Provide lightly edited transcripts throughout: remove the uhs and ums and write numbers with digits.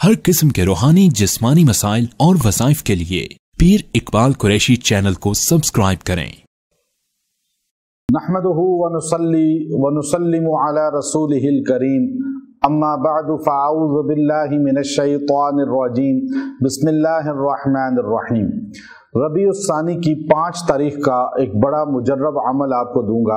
हर किस्म के रूहानी जिस्मानी मसाइल और वज़ाइफ के लिए पीर इकबाल कुरैशी चैनल को सब्सक्राइब करें। नहमदुहु व नुसल्ली व नुसल्लिमु अला रसूलिहिल करीम, अम्मा बअदु फ़अऊज़ु बिल्लाहि मिनश शैतानिर रजीम, बिस्मिल्लाहिर रहमानिर रहीम। रबीउस्सानी की 5 तारीख का एक बड़ा मुजर्रब अमल आपको दूंगा।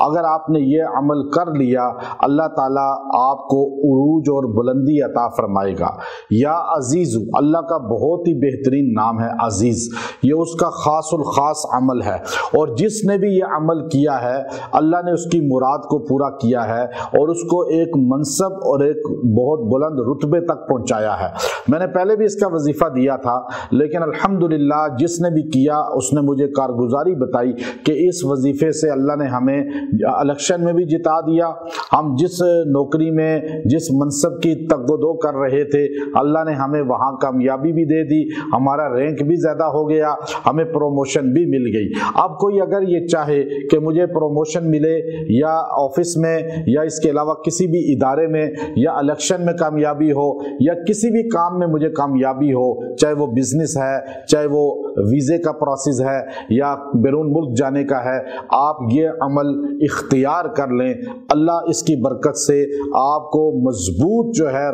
अगर आपने ये अमल कर लिया, अल्लाह ताला आपको उरूज और बुलंदी अता फरमाएगा। या अजीज़ु, अल्लाह का बहुत ही बेहतरीन नाम है अजीज़, ये उसका खासुल खास अमल है। और जिसने भी ये अमल किया है, अल्लाह ने उसकी मुराद को पूरा किया है और उसको एक मनसब और एक बहुत बुलंद रुतबे तक पहुँचाया है। मैंने पहले भी इसका वजीफ़ा दिया था, लेकिन अल्हम्दुलिल्लाह जिसने भी किया उसने मुझे कारगुजारी बताई कि इस वजीफे से अल्लाह ने हमें इलेक्शन में भी जिता दिया। हम जिस नौकरी में जिस मनसब की तगदो कर रहे थे, अल्लाह ने हमें वहाँ कामयाबी भी दे दी, हमारा रैंक भी ज़्यादा हो गया, हमें प्रोमोशन भी मिल गई। अब कोई अगर ये चाहे कि मुझे प्रोमोशन मिले या ऑफिस में या इसके अलावा किसी भी इदारे में या इलेक्शन में कामयाबी हो या किसी भी काम में मुझे कामयाबी हो, चाहे वो बिजनेस है, चाहे वो वीज़े का प्रोसेस है या बैरून मुल्क जाने का है, आप ये अमल इख्तियार कर लें। अल्लाह इसकी बरकत से आपको मजबूत जो है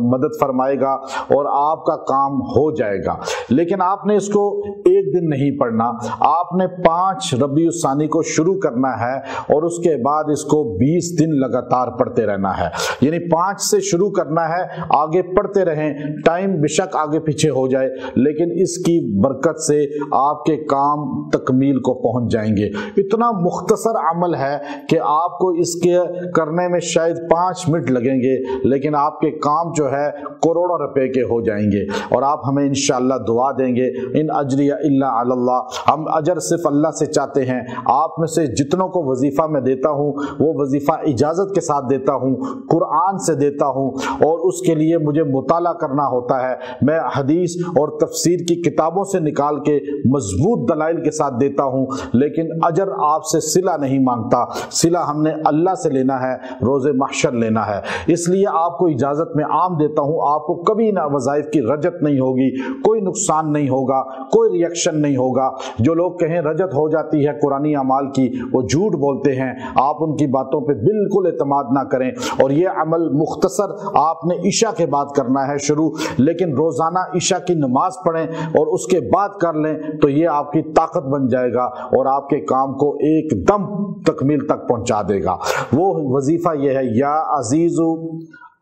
मदद फरमाएगा और आपका काम हो जाएगा। लेकिन आपने इसको एक दिन नहीं पढ़ना, आपने 5 रबीउस्सानी को शुरू करना है और उसके बाद इसको 20 दिन लगातार पढ़ते रहना है। यानी 5 से शुरू करना है, आगे पढ़ते रहें, टाइम बेशक आगे पीछे हो जाए, लेकिन इसकी बरकत से आपके काम तकमील को पहुंच जाएंगे। इतना मुख्तसर अमल है कि आपको इसके करने में शायद 5 मिनट लगेंगे, लेकिन आपके काम जो है करोड़ों रुपए के हो जाएंगे। और आप हमें इंशाअल्लाह दुआ देंगे, इन अजरिया इल्ला अल्लाह, हम अजर सिर्फ अल्लाह से चाहते हैं। आप में से जितनों को वजीफा मैं देता हूँ, वो वजीफा इजाजत के साथ देता हूँ, कुरान से देता हूँ, और उसके लिए मुझे मुताला करना होता है। मैं हदीस और तफसीर की किताबों से निकाल के मजबूत दलाइल के साथ देता हूं, लेकिन अजर आपसे सिला नहीं मांगता। सिला हमने अल्लाह से लेना है, रोज़े महशर लेना है। इसलिए आपको इजाजत में आम देता हूं, आपको कभी ना वज़ाइफ की रजत नहीं होगी, कोई नुकसान नहीं होगा, कोई रिएक्शन नहीं होगा। जो लोग कहें रजत हो जाती है कुरानी अमाल की, वो झूठ बोलते हैं। आप उनकी बातों पर बिल्कुल एतमाद ना करें। और ये अमल मुख्तसर आपने इशा के बाद करना है शुरू, लेकिन रोजाना इशा की नमाज पढ़ें और उसके बाद कर लें तो ये आपकी ताकत बन जाएगा और आपके काम को एकदम तकमील तक पहुंचा देगा। वो वजीफा ये है, या अजीजु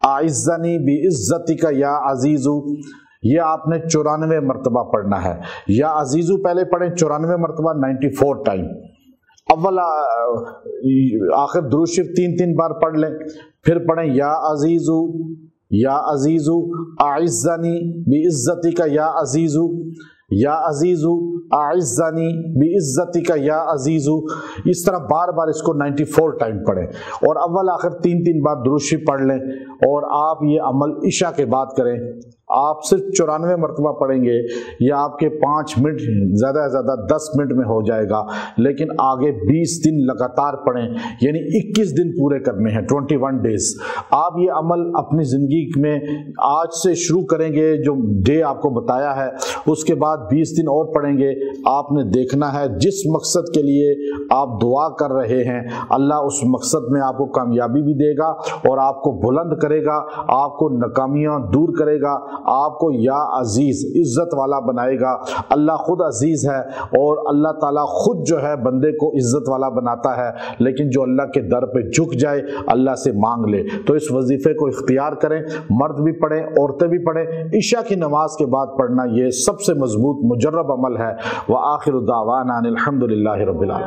आइज़्ज़नी बिइज़्ज़तिका या अजीजु। ये आपने 94 मरतबा पढ़ना है। या अजीजु पहले पढ़ें 94 मरतबा, 94 टाइम। अव्वल आखिर दुरूद शरीफ 3-3 बार पढ़ लें, फिर पढ़ें या अजीजु आइज़्ज़नी बिइज़्ज़तिका या अजीजु, या अजीजु आइज़्ज़नी बिइज़्ज़तिका या अजीजु। इस तरह बार बार इसको 94 टाइम पढ़ें और अव्वल आखिर 3-3 बार दुरूद शरीफ पढ़ लें। और आप ये अमल इशा के बाद करें। आप सिर्फ 94 मरतबा पढ़ेंगे, या आपके 5 मिनट ज़्यादा से ज़्यादा 10 मिनट में हो जाएगा, लेकिन आगे 20 दिन लगातार पढ़ें, यानी 21 दिन पूरे करने हैं, 21 डेज। आप ये अमल अपनी ज़िंदगी में आज से शुरू करेंगे, जो डे आपको बताया है, उसके बाद 20 दिन और पढ़ेंगे। आपने देखना है जिस मकसद के लिए आप दुआ कर रहे हैं, अल्लाह उस मकसद में आपको कामयाबी भी देगा और आपको बुलंद करेगा, आपको नाकामियाँ दूर करेगा, आपको या अजीज इज्जत वाला बनाएगा। अल्लाह खुद अजीज है और अल्लाह ताला खुद जो है बंदे को इज्जत वाला बनाता है, लेकिन जो अल्लाह के दर पे झुक जाए, अल्लाह से मांग ले। तो इस वजीफे को इख्तियार करें, मर्द भी पढ़ें, औरतें भी पढ़ें। इशा की नमाज के बाद पढ़ना ये सबसे मजबूत मुजर्रब अमल है। व आखिर दावाना अनिल हम्दुलिल्लाहि रब्बिल आलमीन।